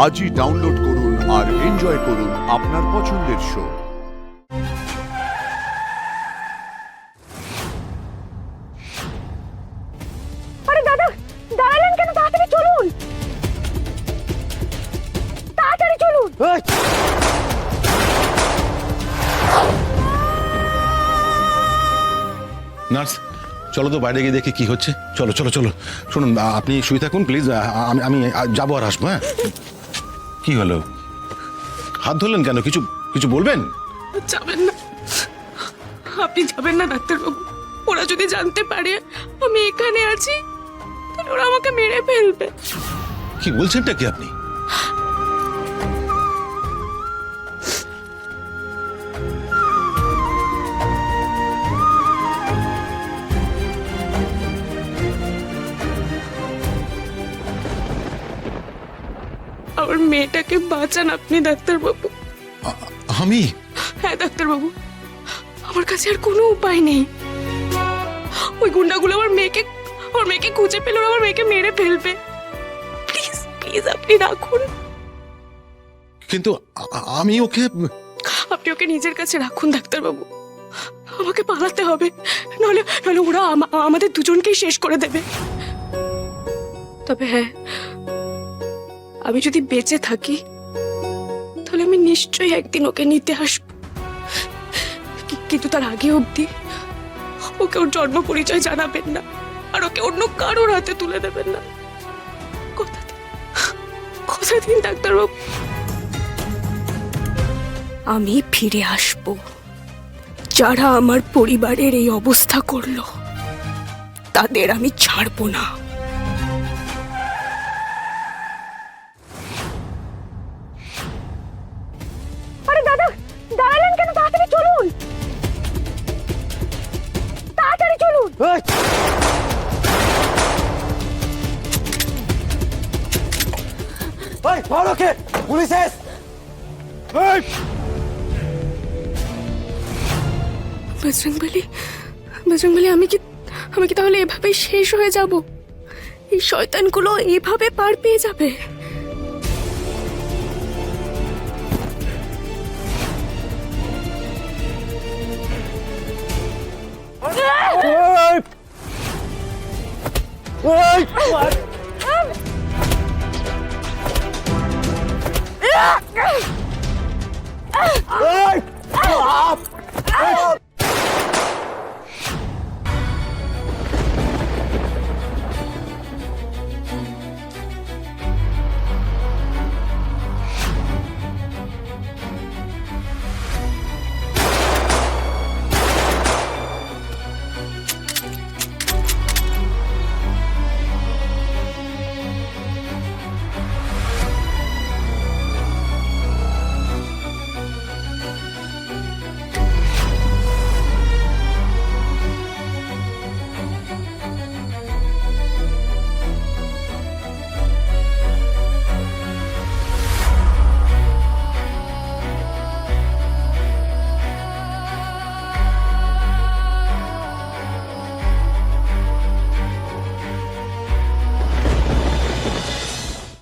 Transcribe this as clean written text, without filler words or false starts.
আজই ডাউনলোড করুন আর এনজয় করুন আপনার পছন্দের শো। আরে দাদা, দাঁড়ালেন কেন? তাড়াতাড়ি চলুন, তাড়াতাড়ি চলুন। নার্স, চলো তো বাইরে গিয়ে দেখে কি হচ্ছে। চলো চলো চলো। শুনুন, আপনি শুয়ে থাকুন প্লিজ, আমি আমি যাবো আর আসবো। হ্যাঁ, কি হলো? হাত ধরলেন কেন? কিছু কিছু বলবেন? যাবেন না, আপনি যাবেন না ডাক্তারবাবু। ওরা যদি জানতে পারে আমি এখানে আছি তাহলে ওরা আমাকে মেরে ফেলবে। কি বলছেনটা কি আপনি? আমার মেয়েটাকে বাঁচান আপনি ডাক্তারবাবু। আমি? হ্যাঁ ডাক্তারবাবু, আমার কাছে আর কোনো উপায় নেই। ওই গুন্ডাগুলো আমার মেয়েকে খুঁজে পেলে ওরা আমার মেয়েকে মেরে ফেলবে। প্লিজ প্লিজ আপনি রাখুন। কিন্তু আমি ওকে... আপনি ওকে নিজের কাছে রাখুন ডাক্তারবাবু। আমাকে পালাতে হবে, নাহলে নাহলে ওরা আমাদের দুজনকেই শেষ করে দেবে। তবে হ্যাঁ, আমি যদি বেঁচে থাকি তাহলে আমি নিশ্চয়ই একদিন ওকে নিতে আসবো। কিন্তু তার আগে অবধি ওকে ওর জন্ম পরিচয় জানাবেন না, আর ওকে অন্য কারোর হাতে তুলে দেবেন না। কথা দিন ডাক্তারবাবু। আমি ফিরে আসব। যারা আমার পরিবারের এই অবস্থা করলো তাদের আমি ছাড়বো না। আরে দাদা, দাঁড়ালেন কেন? তাড়াতাড়ি চলুন, তাড়াতাড়ি চলুন। বজরংবলী, আমি কি তাহলে এভাবেই শেষ হয়ে যাব? এই শয়তানগুলো এভাবে পার পেয়ে যাবে?